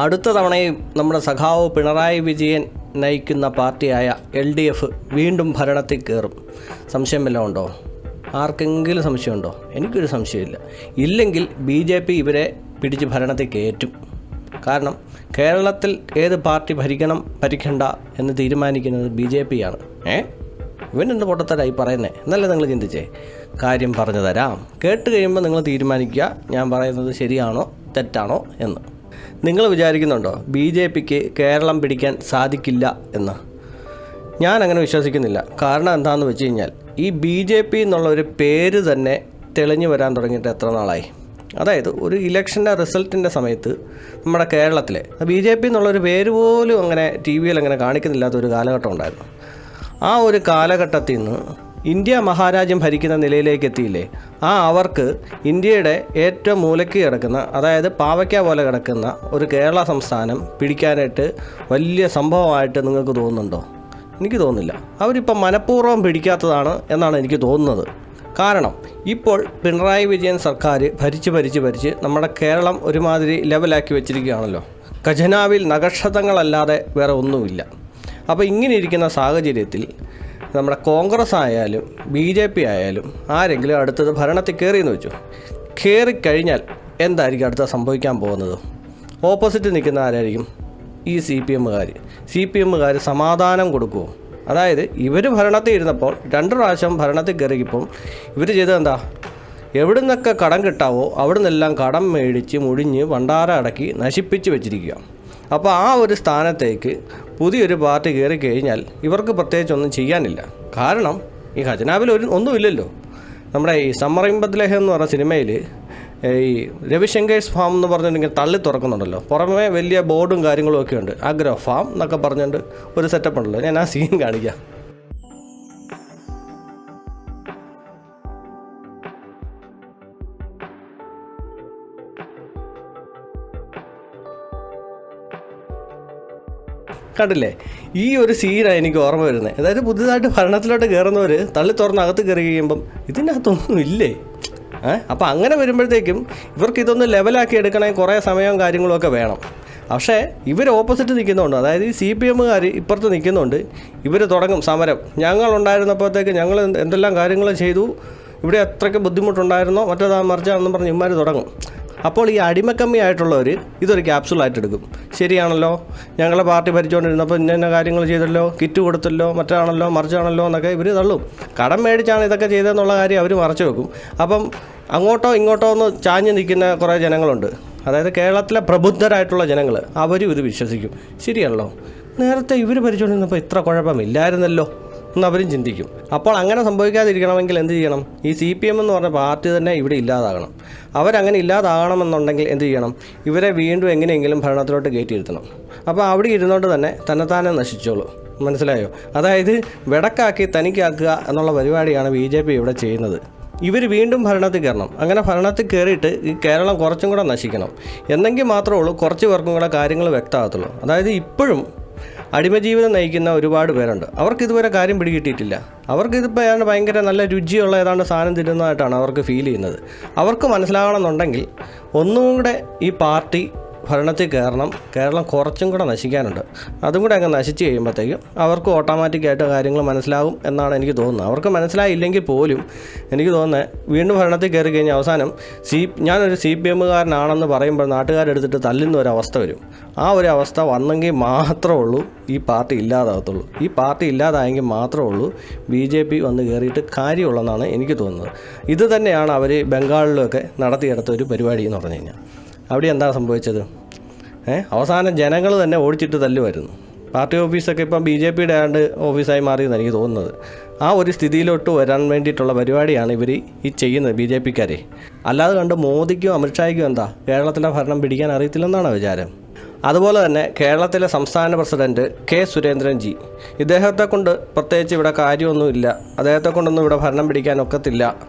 അടുത്ത തവണയും നമ്മുടെ സഖാവ് പിണറായി വിജയൻ നയിക്കുന്ന പാർട്ടിയായ LDF വീണ്ടും ഭരണത്തിൽ കയറും. സംശയം വല്ലതും ഉണ്ടോ? ആർക്കെങ്കിലും സംശയമുണ്ടോ? എനിക്കൊരു സംശയമില്ല. ഇല്ലെങ്കിൽ BJP ഇവരെ പിടിച്ച് ഭരണത്തിൽ കയറ്റും. കാരണം കേരളത്തിൽ ഏത് പാർട്ടി ഭരിക്കണ്ട എന്ന് തീരുമാനിക്കുന്നത് BJP ആണ്. ഇവനെന്ത് പൊട്ടത്തരായി പറയുന്നത് എന്നല്ലേ നിങ്ങൾ ചിന്തിച്ചേ? കാര്യം പറഞ്ഞു തരാം, കേട്ട് കഴിയുമ്പോൾ നിങ്ങൾ തീരുമാനിക്കുക ഞാൻ പറയുന്നത് ശരിയാണോ തെറ്റാണോ എന്ന്. നിങ്ങൾ വിചാരിക്കുന്നുണ്ടോ BJPക്ക് കേരളം പിടിക്കാൻ സാധിക്കില്ല എന്ന്? ഞാൻ അങ്ങനെ വിശ്വസിക്കുന്നില്ല. കാരണം എന്താണെന്ന് വെച്ച് കഴിഞ്ഞാൽ ഈ BJP എന്നുള്ള ഒരു പേര് തന്നെ തെളിഞ്ഞു വരാൻ തുടങ്ങിയിട്ട് എത്ര നാളായി? അതായത് ഒരു ഇലക്ഷൻ്റെ റിസൾട്ടിൻ്റെ സമയത്ത് നമ്മുടെ കേരളത്തിലെ BJP എന്നുള്ളൊരു പേര് പോലും അങ്ങനെ TV-യിൽ അങ്ങനെ കാണിക്കുന്നില്ലാത്തൊരു കാലഘട്ടം ഉണ്ടായിരുന്നു. ആ ഒരു കാലഘട്ടത്തിൽ നിന്ന് ഇന്ത്യ മഹാരാജ്യം ഭരിക്കുന്ന നിലയിലേക്ക് എത്തിയില്ലേ? അവർക്ക് ഇന്ത്യയുടെ ഏറ്റവും മൂലയ്ക്ക് കിടക്കുന്ന, അതായത് പാവയ്ക്ക പോലെ കിടക്കുന്ന ഒരു കേരള സംസ്ഥാനം പിടിക്കാനായിട്ട് വലിയ സംഭവമായിട്ട് നിങ്ങൾക്ക് തോന്നുന്നുണ്ടോ? എനിക്ക് തോന്നുന്നില്ല. അവരിപ്പോൾ മനഃപൂർവ്വം പിടിക്കാത്തതാണ് എന്നാണ് എനിക്ക് തോന്നുന്നത്. കാരണം ഇപ്പോൾ പിണറായി വിജയൻ സർക്കാർ ഭരിച്ച് നമ്മുടെ കേരളം ഒരുമാതിരി ലെവലാക്കി വെച്ചിരിക്കുകയാണല്ലോ. ഖജനാവിൽ നക്ഷത്രങ്ങളല്ലാതെ വേറെ ഒന്നുമില്ല. അപ്പോൾ ഇങ്ങനെ ഇരിക്കുന്ന സാഹചര്യത്തിൽ നമ്മുടെ കോൺഗ്രസ് ആയാലും BJP ആയാലും ആരെങ്കിലും അടുത്തത് ഭരണത്തിൽ കയറിയെന്ന് വെച്ചു, കയറിക്കഴിഞ്ഞാൽ എന്തായിരിക്കും അടുത്ത സംഭവിക്കാൻ പോകുന്നത്? ഓപ്പോസിറ്റ് നിൽക്കുന്ന ആരായിരിക്കും? ഈ CPM-കാർ സമാധാനം കൊടുക്കുമോ? അതായത് ഇവർ ഭരണത്തിൽ ഇരുന്നപ്പോൾ 2 പ്രാവശ്യം ഭരണത്തിൽ കയറിയപ്പോൾ ഇവർ ചെയ്തത് എന്താ? എവിടെ നിന്നൊക്കെ കടം കിട്ടാവോ അവിടെ നിന്നെല്ലാം കടം മേടിച്ച് മുടിഞ്ഞ് ഭണ്ഡാര അടക്കി നശിപ്പിച്ച് വെച്ചിരിക്കുക. അപ്പോൾ ആ ഒരു സ്ഥാനത്തേക്ക് പുതിയൊരു പാർട്ടി കയറി കഴിഞ്ഞാൽ ഇവർക്ക് പ്രത്യേകിച്ചൊന്നും ചെയ്യാനില്ല. കാരണം ഈ ഖജനാവിൽ ഒന്നുമില്ലല്ലോ. നമ്മുടെ ഈ സമ്മറിമ്പദ്ലേഹം എന്ന് പറഞ്ഞ സിനിമയിൽ ഈ രവിശങ്കേഴ്സ് ഫാം എന്ന് പറഞ്ഞിട്ടുണ്ടെങ്കിൽ തള്ളി തുറക്കുന്നുണ്ടല്ലോ. പുറമേ വലിയ ബോർഡും കാര്യങ്ങളും ഒക്കെ ഉണ്ട്. അഗ്രോ ഫാം എന്നൊക്കെ പറഞ്ഞുകൊണ്ട് ഒരു സെറ്റപ്പ് ഉണ്ടല്ലോ. ഞാൻ ആ സീൻ കാണിക്കാം. കണ്ടില്ലേ? ഈ ഒരു സീനാണ് എനിക്ക് ഓർമ്മ വരുന്നത്. അതായത് പുതുതായിട്ട് ഭരണത്തിലോട്ട് കയറുന്നവർ തള്ളി തുറന്ന് അകത്ത് കയറി കഴിയുമ്പം ഇതിനകത്തൊന്നും ഇല്ലേ? അപ്പോൾ അങ്ങനെ വരുമ്പോഴത്തേക്കും ഇവർക്ക് ഇതൊന്ന് ലെവലാക്കി എടുക്കണമെങ്കിൽ കുറേ സമയവും കാര്യങ്ങളൊക്കെ വേണം. പക്ഷേ ഇവർ ഓപ്പോസിറ്റ് നിൽക്കുന്നുണ്ട്. അതായത് ഈ CPM-കാർ ഇപ്പുറത്ത് നിൽക്കുന്നുണ്ട്. ഇവർ തുടങ്ങും സമരം. ഞങ്ങളുണ്ടായിരുന്നപ്പോഴത്തേക്ക് ഞങ്ങൾ എന്തെല്ലാം കാര്യങ്ങൾ ചെയ്തു, ഇവിടെ എത്രയ്ക്ക് ബുദ്ധിമുട്ടുണ്ടായിരുന്നോ മറ്റേതാ മറിച്ചാണെന്ന് പറഞ്ഞ് ഇവന്മാർ തുടങ്ങും. അപ്പോൾ ഈ അടിമക്കമ്മിയായിട്ടുള്ളവർ ഇതൊരു ക്യാപ്സൂളായിട്ട് എടുക്കും. ശരിയാണല്ലോ, ഞങ്ങളെ പാർട്ടി ഭരിച്ചുകൊണ്ടിരുന്നപ്പോൾ ഇന്ന കാര്യങ്ങൾ ചെയ്തല്ലോ, കിറ്റ് കൊടുത്തല്ലോ, മറ്റാണല്ലോ മറിച്ചാണല്ലോ എന്നൊക്കെ ഇവർ തള്ളും. കടം മേടിച്ചാണ് ഇതൊക്കെ ചെയ്തതെന്നുള്ള കാര്യം അവർ മറച്ചു വെക്കും. അപ്പം അങ്ങോട്ടോ ഇങ്ങോട്ടോ ഒന്ന് ചാഞ്ഞ് നിൽക്കുന്ന കുറേ ജനങ്ങളുണ്ട്. അതായത് കേരളത്തിലെ പ്രബുദ്ധരായിട്ടുള്ള ജനങ്ങൾ, അവരും ഇത് വിശ്വസിക്കും. ശരിയാണല്ലോ, നേരത്തെ ഇവർ ഭരിച്ചുകൊണ്ടിരുന്നപ്പോൾ ഇത്ര കുഴപ്പമില്ലായിരുന്നല്ലോ എന്ന് അവരും ചിന്തിക്കും. അപ്പോൾ അങ്ങനെ സംഭവിക്കാതിരിക്കണമെങ്കിൽ എന്ത് ചെയ്യണം? ഈ CPM എന്ന് പറഞ്ഞ പാർട്ടി തന്നെ ഇവിടെ ഇല്ലാതാകണം. അവരങ്ങനെ ഇല്ലാതാകണമെന്നുണ്ടെങ്കിൽ എന്ത് ചെയ്യണം? ഇവരെ വീണ്ടും എങ്ങനെയെങ്കിലും ഭരണത്തിലോട്ട് കയറ്റിയിരുത്തണം. അപ്പോൾ അവിടെ ഇരുന്നുകൊണ്ട് തന്നെ തന്നെത്താനെ നശിച്ചോളൂ. മനസ്സിലായോ? അതായത് വെടക്കാക്കി തനിക്കാക്കുക എന്നുള്ള പരിപാടിയാണ് BJP ഇവിടെ ചെയ്യുന്നത്. ഇവർ വീണ്ടും ഭരണത്തിൽ കയറണം. അങ്ങനെ ഭരണത്തിൽ കയറിയിട്ട് ഈ കേരളം കുറച്ചും കൂടെ നശിക്കണം. എന്നെങ്കിൽ മാത്രമേ ഉള്ളൂ കുറച്ച് പേർക്കും കൂടെ കാര്യങ്ങൾ വ്യക്തമാകത്തുള്ളൂ. അതായത് ഇപ്പോഴും അടിമജീവിതം നയിക്കുന്ന ഒരുപാട് പേരുണ്ട്. അവർക്കിതുവരെ കാര്യം പിടികിട്ടിയിട്ടില്ല. അവർക്കിതിപ്പോൾ ഭയങ്കര നല്ല രുചിയുള്ള ഏതാണ്ട് സാധനം തരുന്നതായിട്ടാണ് അവർക്ക് ഫീൽ ചെയ്യുന്നത്. അവർക്ക് മനസ്സിലാകണമെന്നുണ്ടെങ്കിൽ ഒന്നും കൂടെ ഈ പാർട്ടി ഭരണത്തിൽ കയറണം. കേരളം കുറച്ചും കൂടെ നശിക്കാനുണ്ട്. അതും കൂടെ അങ്ങ് നശിച്ച് കഴിയുമ്പോഴത്തേക്കും അവർക്ക് ഓട്ടോമാറ്റിക്കായിട്ട് കാര്യങ്ങൾ മനസ്സിലാകും എന്നാണ് എനിക്ക് തോന്നുന്നത്. അവർക്ക് മനസ്സിലായില്ലെങ്കിൽ പോലും എനിക്ക് തോന്നുന്നത് വീണ്ടും ഭരണത്തിൽ കയറി കഴിഞ്ഞാൽ അവസാനം ഞാനൊരു CPM-കാരനാണെന്ന് പറയുമ്പോൾ നാട്ടുകാരെടുത്തിട്ട് തല്ലുന്ന ഒരവസ്ഥ വരും. ആ ഒരു അവസ്ഥ വന്നെങ്കിൽ മാത്രമേ ഉള്ളൂ ഈ പാർട്ടി ഇല്ലാതാകത്തുള്ളൂ. ഈ പാർട്ടി ഇല്ലാതായെങ്കിൽ മാത്രമേ ഉള്ളൂ BJP വന്ന് കയറിയിട്ട് കാര്യമുള്ളതെന്നാണ് എനിക്ക് തോന്നുന്നത്. ഇത് തന്നെയാണ് അവർ ബംഗാളിലൊക്കെ നടത്തിയെടുത്ത ഒരു പരിപാടി എന്ന് പറഞ്ഞു കഴിഞ്ഞാൽ. അവിടെ എന്താ സംഭവിച്ചത്? അവസാനം ജനങ്ങൾ തന്നെ ഓടിച്ചിട്ട് തല്ലുമായിരുന്നു. പാർട്ടി ഓഫീസൊക്കെ ഇപ്പം BJP-യുടെ ആണ്ട് ഓഫീസായി മാറിയെന്ന് എനിക്ക് തോന്നുന്നത്. ആ ഒരു സ്ഥിതിയിലോട്ട് വരാൻ വേണ്ടിയിട്ടുള്ള പരിപാടിയാണ് ഇവർ ഈ ചെയ്യുന്നത് BJP-ക്കാരെ. അല്ലാതെ കണ്ട് മോദിക്കും അമിത്ഷായ്ക്കും എന്താ കേരളത്തിലെ ഭരണം പിടിക്കാൻ അറിയത്തില്ലെന്നാണ് വിചാരം. അതുപോലെ തന്നെ കേരളത്തിലെ സംസ്ഥാന പ്രസിഡന്റ് K. സുരേന്ദ്രൻ ജി, ഇദ്ദേഹത്തെ കൊണ്ട് പ്രത്യേകിച്ച് ഇവിടെ കാര്യമൊന്നുമില്ല, അദ്ദേഹത്തെ കൊണ്ടൊന്നും ഇവിടെ ഭരണം പിടിക്കാൻ ഒക്കത്തില്ല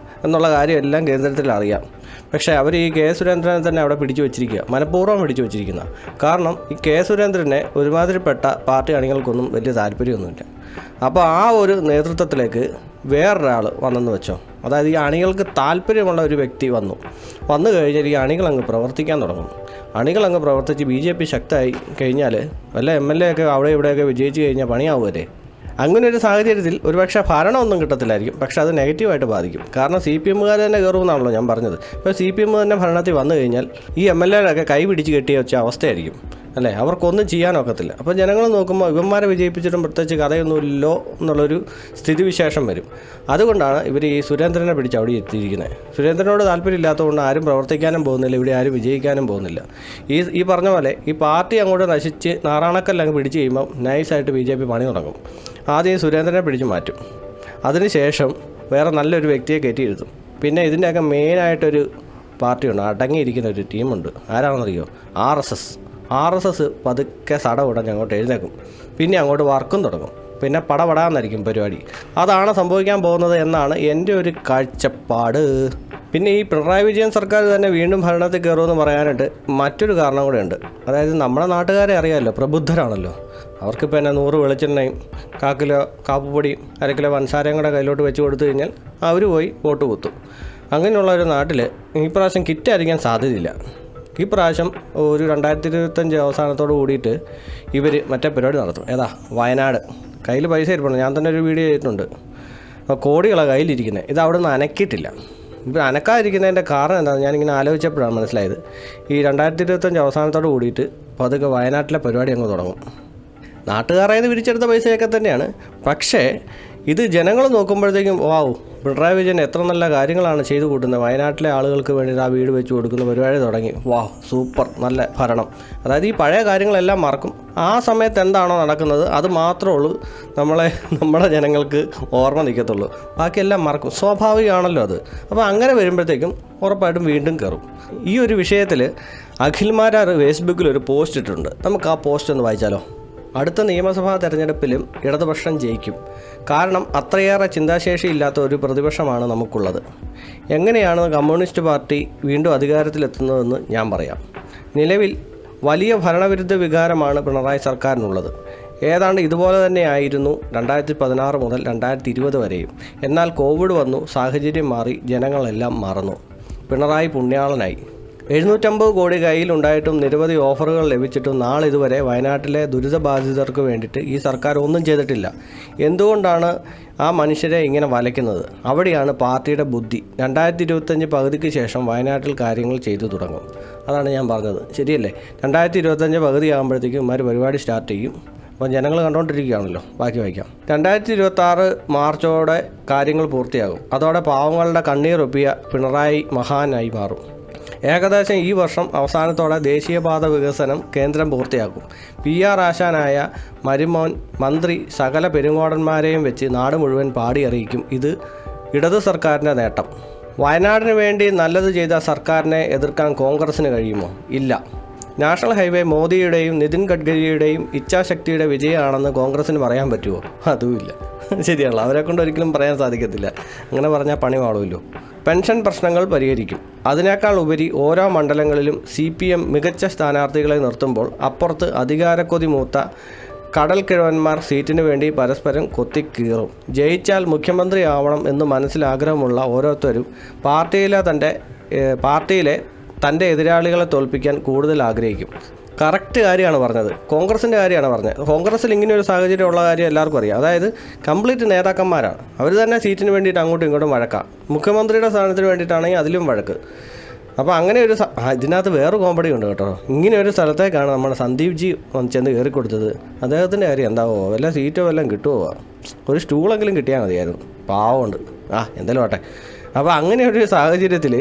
എന്നുള്ള കാര്യമെല്ലാം കേന്ദ്രത്തിൽ അറിയാം. പക്ഷേ അവർ ഈ K. സുരേന്ദ്രനെ തന്നെ അവിടെ പിടിച്ചു വെച്ചിരിക്കുക, മനഃപൂർവ്വം പിടിച്ചു വെച്ചിരിക്കുന്ന. കാരണം ഈ K. സുരേന്ദ്രനെ ഒരുമാതിരിപ്പെട്ട പാർട്ടി അണികൾക്കൊന്നും വലിയ താല്പര്യമൊന്നുമില്ല. അപ്പോൾ ആ ഒരു നേതൃത്വത്തിലേക്ക് വേറൊരാൾ വന്നെന്ന് വെച്ചോ. അതായത് ഈ അണികൾക്ക് താല്പര്യമുള്ള ഒരു വ്യക്തി വന്നു കഴിഞ്ഞാൽ ഈ അണികൾ അങ്ങ് പ്രവർത്തിക്കാൻ തുടങ്ങും. അണികളങ്ങ് പ്രവർത്തിച്ച് BJP ശക്തമായി കഴിഞ്ഞാൽ വല്ല MLA ഒക്കെ അവിടെ ഇവിടെയൊക്കെ വിജയിച്ച് കഴിഞ്ഞാൽ പണിയാവുമല്ലേ. അങ്ങനെ ഒരു സാഹചര്യത്തിൽ ഒരുപക്ഷെ ഭരണമൊന്നും കിട്ടത്തില്ലായിരിക്കും, പക്ഷെ അത് നെഗറ്റീവായിട്ട് ബാധിക്കും. കാരണം CPM-കാർ തന്നെ കയറുമെന്നാണല്ലോ ഞാൻ പറഞ്ഞത്. ഇപ്പോൾ CPM തന്നെ ഭരണത്തിൽ വന്നു കഴിഞ്ഞാൽ ഈ MLA-കളൊക്കെ കൈ പിടിച്ച് കെട്ടിയ വെച്ച അവസ്ഥയായിരിക്കും അല്ലേ, അവർക്കൊന്നും ചെയ്യാനൊക്കത്തില്ല. അപ്പോൾ ജനങ്ങൾ നോക്കുമ്പോൾ ഇവന്മാരെ വിജയിപ്പിച്ചിട്ടും പ്രത്യേകിച്ച് കഥയൊന്നുമില്ലോ എന്നുള്ളൊരു സ്ഥിതിവിശേഷം വരും. അതുകൊണ്ടാണ് ഇവർ ഈ സുരേന്ദ്രനെ പിടിച്ച് അവിടെ എത്തിയിരിക്കുന്നത്. സുരേന്ദ്രനോട് താല്പര്യമില്ലാത്തതുകൊണ്ട് ആരും പ്രവർത്തിക്കാനും പോകുന്നില്ല, ഇവിടെ ആരും വിജയിക്കാനും പോകുന്നില്ല. ഈ പറഞ്ഞ പോലെ ഈ പാർട്ടി അങ്ങോട്ട് നശിച്ച് നാറാണക്കല്ലങ്ങ് പിടിച്ച് കഴിയുമ്പോൾ നൈസായിട്ട് BJP പണി തുടങ്ങും. ആദ്യം സുരേന്ദ്രനെ പിടിച്ച് മാറ്റും, അതിനുശേഷം വേറെ നല്ലൊരു വ്യക്തിയെ കയറ്റിയിരുത്തും. പിന്നെ ഇതിൻ്റെയൊക്കെ മെയിനായിട്ടൊരു പാർട്ടിയുണ്ട്, അടങ്ങിയിരിക്കുന്ന ഒരു ടീമുണ്ട്. ആരാണെന്നറിയോ? RSS പതുക്കെ സടവുടഞ്ഞ് അങ്ങോട്ട് എഴുന്നേക്കും, പിന്നെ അങ്ങോട്ട് വർക്കും തുടങ്ങും, പിന്നെ പടപടാന്നായിരിക്കും പരിപാടി. അതാണ് സംഭവിക്കാൻ പോകുന്നത് എന്നാണ് എൻ്റെ ഒരു കാഴ്ചപ്പാട്. പിന്നെ ഈ പിണറായി വിജയൻ സർക്കാർ തന്നെ വീണ്ടും ഭരണത്തിൽ കയറുമെന്ന് പറയാനായിട്ട് മറ്റൊരു കാരണം കൂടെ ഉണ്ട്. അതായത് നമ്മുടെ നാട്ടുകാരെ അറിയാമല്ലോ, പ്രബുദ്ധരാണല്ലോ. അവർക്കിപ്പോൾ എന്നെ 100 വെളിച്ചെണ്ണയും 1 കിലോ കാപ്പുപൊടിയും 1/2 കിലോ പഞ്ചസാരയും കൂടെ കയ്യിലോട്ട് വെച്ച് കൊടുത്തു കഴിഞ്ഞാൽ അവർ പോയി വോട്ട് കുത്തും. അങ്ങനെയുള്ള ഒരു നാട്ടിൽ ഈ പ്രാവശ്യം കിറ്റായിരിക്കാൻ സാധ്യതയില്ല. ഈ പ്രാവശ്യം ഒരു 2025 അവസാനത്തോട് കൂടിയിട്ട് ഇവർ മറ്റേ പരിപാടി നടത്തും. ഏതാ? വയനാട്. കയ്യിൽ പൈസ ഇരിപ്പുണ്ട്, ഞാൻ തന്നെ ഒരു വീഡിയോ ചെയ്തിട്ടുണ്ട്. അപ്പോൾ കോടികളാണ് കയ്യിലിരിക്കുന്നത്. ഇത് അവിടെ നിന്ന് അനക്കിയിട്ടില്ല. ഇപ്പോൾ അനക്കാതിരിക്കുന്നതിൻ്റെ കാരണം എന്താണെന്ന് ഞാനിങ്ങനെ ആലോചിച്ചപ്പോഴാണ് മനസ്സിലായത്. ഈ 2025 അവസാനത്തോട് കൂടിയിട്ട് അപ്പോൾ അതൊക്കെ വയനാട്ടിലെ പരിപാടി അങ്ങ് തുടങ്ങും. നാട്ടുകാരായത് പിരിച്ചെടുത്ത പൈസയൊക്കെ തന്നെയാണ്. പക്ഷേ ഇത് ജനങ്ങൾ നോക്കുമ്പോഴത്തേക്കും വാവ്, പിണറായി വിജയൻ എത്ര നല്ല കാര്യങ്ങളാണ് ചെയ്തു കൂട്ടുന്നത്. വയനാട്ടിലെ ആളുകൾക്ക് വേണ്ടി ആ വീട് വെച്ച് കൊടുക്കുന്ന പരിപാടി തുടങ്ങി. വാവ്, സൂപ്പർ, നല്ല ഭരണം. അതായത് ഈ പഴയ കാര്യങ്ങളെല്ലാം മറക്കും. ആ സമയത്ത് എന്താണോ നടക്കുന്നത് അത് മാത്രമേ ഉള്ളൂ നമ്മുടെ ജനങ്ങൾക്ക് ഓർമ്മ നിൽക്കത്തുള്ളൂ. ബാക്കിയെല്ലാം മറക്കും. സ്വാഭാവികമാണല്ലോ അത്. അപ്പോൾ അങ്ങനെ വരുമ്പോഴത്തേക്കും ഉറപ്പായിട്ടും വീണ്ടും കയറും. ഈ ഒരു വിഷയത്തിൽ അഖിൽമാരാർ ഫേസ്ബുക്കിൽ ഒരു പോസ്റ്റ് ഇട്ടിട്ടുണ്ട്. നമുക്ക് ആ പോസ്റ്റ് ഒന്ന് വായിച്ചാലോ? അടുത്ത നിയമസഭാ തെരഞ്ഞെടുപ്പിലും ഇടതുപക്ഷം ജയിക്കും. കാരണം അത്രയേറെ ചിന്താശേഷി ഇല്ലാത്ത ഒരു പ്രതിപക്ഷമാണ് നമുക്കുള്ളത്. എങ്ങനെയാണ് കമ്മ്യൂണിസ്റ്റ് പാർട്ടി വീണ്ടും അധികാരത്തിലെത്തുന്നതെന്ന് ഞാൻ പറയാം. നിലവിൽ വലിയ ഭരണവിരുദ്ധ വികാരമാണ് പിണറായി സർക്കാരിനുള്ളത്. ഏതാണ്ട് ഇതുപോലെ തന്നെയായിരുന്നു 2016 മുതൽ 2020 വരെയും. എന്നാൽ കോവിഡ് വന്നു, സാഹചര്യം മാറി, ജനങ്ങളെല്ലാം മറന്നു. പിണറായി പുണ്യാളനായി. 750 കോടി കയ്യിലുണ്ടായിട്ടും നിരവധി ഓഫറുകൾ ലഭിച്ചിട്ടും നാളിതുവരെ വയനാട്ടിലെ ദുരിതബാധിതർക്ക് വേണ്ടിയിട്ട് ഈ സർക്കാർ ഒന്നും ചെയ്തിട്ടില്ല. എന്തുകൊണ്ടാണ് ആ മനുഷ്യരെ ഇങ്ങനെ വലയ്ക്കുന്നത്? അവിടെയാണ് പാർട്ടിയുടെ ബുദ്ധി. 2025 പകുതിക്ക് ശേഷം വയനാട്ടിൽ കാര്യങ്ങൾ ചെയ്തു തുടങ്ങും. അതാണ് ഞാൻ പറഞ്ഞത്. ശരിയല്ലേ? 2025 പകുതിയാകുമ്പോഴത്തേക്കും ഇവന്മാർ പരിപാടി സ്റ്റാർട്ട് ചെയ്യും. അപ്പോൾ ജനങ്ങൾ കണ്ടുകൊണ്ടിരിക്കുകയാണല്ലോ. ബാക്കി വായിക്കാം. 2026 മാർച്ചോടെ കാര്യങ്ങൾ പൂർത്തിയാകും. അതോടെ പാവങ്ങളുടെ കണ്ണീരൊപ്പിയ പിണറായി മഹാനായി മാറും. ഏകദേശം ഈ വർഷം അവസാനത്തോടെ ദേശീയപാത വികസനം കേന്ദ്രം പൂർത്തിയാക്കും. PR ആശാനായ മരുമോൻ മന്ത്രി സകല പെരുങ്ങോടന്മാരെയും വെച്ച് നാട് മുഴുവൻ പാടി അറിയിക്കും. ഇത് ഇടതു സർക്കാരിൻ്റെ നേട്ടം. വയനാടിന് വേണ്ടി നല്ലത് ചെയ്ത സർക്കാരിനെ എതിർക്കാൻ കോൺഗ്രസിന് കഴിയുമോ? ഇല്ല. നാഷണൽ ഹൈവേ മോദിയുടെയും നിതിൻ ഗഡ്കരിയുടെയും ഇച്ഛാശക്തിയുടെ വിജയമാണെന്ന് കോൺഗ്രസിന് പറയാൻ പറ്റുമോ? അതുമില്ല. ശരിയാണല്ലോ, അവരെ കൊണ്ട് ഒരിക്കലും പറയാൻ സാധിക്കത്തില്ല. അങ്ങനെ പറഞ്ഞാൽ പണി പാടുമല്ലോ. പെൻഷൻ പ്രശ്നങ്ങൾ പരിഹരിക്കും. അതിനേക്കാൾ ഉപരി ഓരോ മണ്ഡലങ്ങളിലും CPM മികച്ച സ്ഥാനാർത്ഥികളെ നിർത്തുമ്പോൾ അപ്പുറത്ത് അധികാരക്കൊതി മൂത്ത കടൽക്കിഴവന്മാർ സീറ്റിനു വേണ്ടി പരസ്പരം കൊത്തിക്കീറും. ജയിച്ചാൽ മുഖ്യമന്ത്രിയാവണം എന്ന് മനസ്സിലാഗ്രഹമുള്ള ഓരോരുത്തരും പാർട്ടിയിലെ തൻ്റെ എതിരാളികളെ തോൽപ്പിക്കാൻ കൂടുതൽ ആഗ്രഹിക്കും. കറക്റ്റ് കാര്യമാണ് പറഞ്ഞത്. കോൺഗ്രസിൻ്റെ കാര്യമാണ് പറഞ്ഞത്. കോൺഗ്രസ്സിൽ ഇങ്ങനെ ഒരു സാഹചര്യം ഉള്ള കാര്യം എല്ലാവർക്കും അറിയാം. അതായത് കംപ്ലീറ്റ് നേതാക്കന്മാരാണ്. അവർ തന്നെ സീറ്റിന് വേണ്ടിയിട്ട് അങ്ങോട്ടും ഇങ്ങോട്ടും വഴക്കാം. മുഖ്യമന്ത്രിയുടെ സ്ഥാനത്തിന് വേണ്ടിയിട്ടാണെങ്കിൽ അതിലും വഴക്ക്. അപ്പോൾ അങ്ങനെ ഒരു ഇതിനകത്ത് വേറെ കോമഡി ഉണ്ട് കേട്ടോ. ഇങ്ങനെ ഒരു സ്ഥലത്തേക്കാണ് നമ്മുടെ സന്ദീപ് ജി ചെന്ന് കയറി കൊടുത്തത്. അദ്ദേഹത്തിൻ്റെ കാര്യം എന്താവോ, വല്ല സീറ്റോ വല്ലതും കിട്ടുമോ? ഒരു സ്റ്റൂളെങ്കിലും കിട്ടിയാൽ മതിയായിരുന്നു. പാവമുണ്ട്. എന്തായാലും ആട്ടെ. അപ്പോൾ അങ്ങനെ ഒരു സാഹചര്യത്തിൽ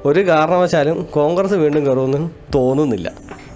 ഒരു കാരണവശാലും കോൺഗ്രസ് വീണ്ടും കയറുമെന്ന് തോന്നുന്നില്ല.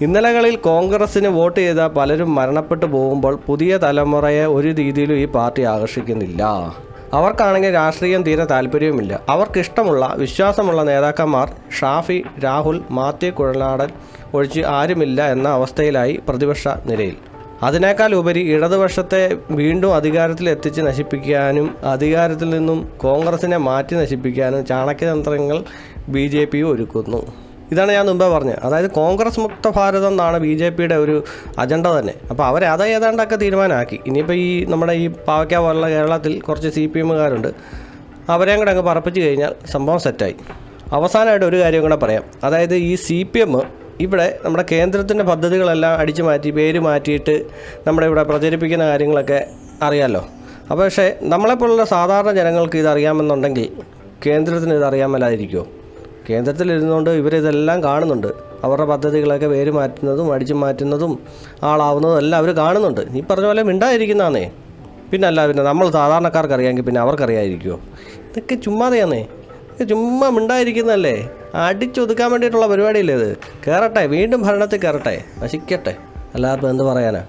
ഇന്നലകളിൽ കോൺഗ്രസ്സിന് വോട്ട് ചെയ്ത പലരും മരണപ്പെട്ടു പോകുമ്പോൾ പുതിയ തലമുറയെ ഒരു രീതിയിലും ഈ പാർട്ടി ആകർഷിക്കുന്നില്ല. അവർക്കാണെങ്കിൽ രാഷ്ട്രീയം തീരെ താല്പര്യവുമില്ല. അവർക്കിഷ്ടമുള്ള വിശ്വാസമുള്ള നേതാക്കന്മാർ ഷാഫി, രാഹുൽ, മാത്യു കുഴൽനാടൻ ഒഴിച്ച് ആരുമില്ല എന്ന അവസ്ഥയിലായി പ്രതിപക്ഷ നിരയിൽ. അതിനേക്കാൾ ഉപരി ഇടതുപക്ഷത്തെ വീണ്ടും അധികാരത്തിൽ എത്തിച്ച് നശിപ്പിക്കാനും അധികാരത്തിൽ നിന്നും കോൺഗ്രസിനെ മാറ്റി നശിപ്പിക്കാനും ചാണക്യതന്ത്രങ്ങൾ BJP ഒരുക്കുന്നു. ഇതാണ് ഞാൻ മുമ്പേ പറഞ്ഞത്. അതായത് കോൺഗ്രസ് മുക്ത ഭാരതം എന്നാണ് BJPയുടെ ഒരു അജണ്ട തന്നെ. അപ്പോൾ അവരെ അത് ഏതാണ്ടൊക്കെ തീരുമാനമാക്കി. ഇനിയിപ്പോൾ ഈ നമ്മുടെ ഈ പാവയ്ക്ക പോലുള്ള കേരളത്തിൽ കുറച്ച് CPMകാരുണ്ട്. അവരെയും കൂടെ അങ്ങ് പറപ്പിച്ച് കഴിഞ്ഞാൽ സംഭവം സെറ്റായി. അവസാനമായിട്ട് ഒരു കാര്യം കൂടെ പറയാം. അതായത് ഈ CPM ഇവിടെ നമ്മുടെ കേന്ദ്രത്തിൻ്റെ പദ്ധതികളെല്ലാം അടിച്ചു മാറ്റി പേര് മാറ്റിയിട്ട് നമ്മുടെ ഇവിടെ പ്രചരിപ്പിക്കുന്ന കാര്യങ്ങളൊക്കെ അറിയാമല്ലോ. അപ്പോൾ പക്ഷേ നമ്മളെപ്പോലുള്ള സാധാരണ ജനങ്ങൾക്ക് ഇതറിയാമെന്നുണ്ടെങ്കിൽ കേന്ദ്രത്തിന് ഇതറിയാൻ മേലായിരിക്കുമോ? കേന്ദ്രത്തിലിരുന്നുകൊണ്ട് ഇവരിതെല്ലാം കാണുന്നുണ്ട്. അവരുടെ പദ്ധതികളൊക്കെ പേര് മാറ്റുന്നതും അടിച്ചു മാറ്റുന്നതും ആളാവുന്നതും എല്ലാം അവർ കാണുന്നുണ്ട്. ഈ പറഞ്ഞ പോലെ മിണ്ടായിരിക്കുന്നതാണേ. പിന്നെ നമ്മൾ സാധാരണക്കാർക്ക് അറിയാമെങ്കിൽ പിന്നെ അവർക്കറിയാതിരിക്കുമോ? ഇതൊക്കെ ചുമ്മാതെയാന്നേ, ചുമ്മാ മിണ്ടായിരിക്കുന്നതല്ലേ. അടിച്ചൊതുക്കാൻ വേണ്ടിയിട്ടുള്ള പരിപാടിയില്ലേ ഇത്? കയറട്ടെ, വീണ്ടും ഭരണത്തിൽ കയറട്ടെ, നശിക്കട്ടെ, എല്ലാവർക്കും എന്ത് പറയാനാ?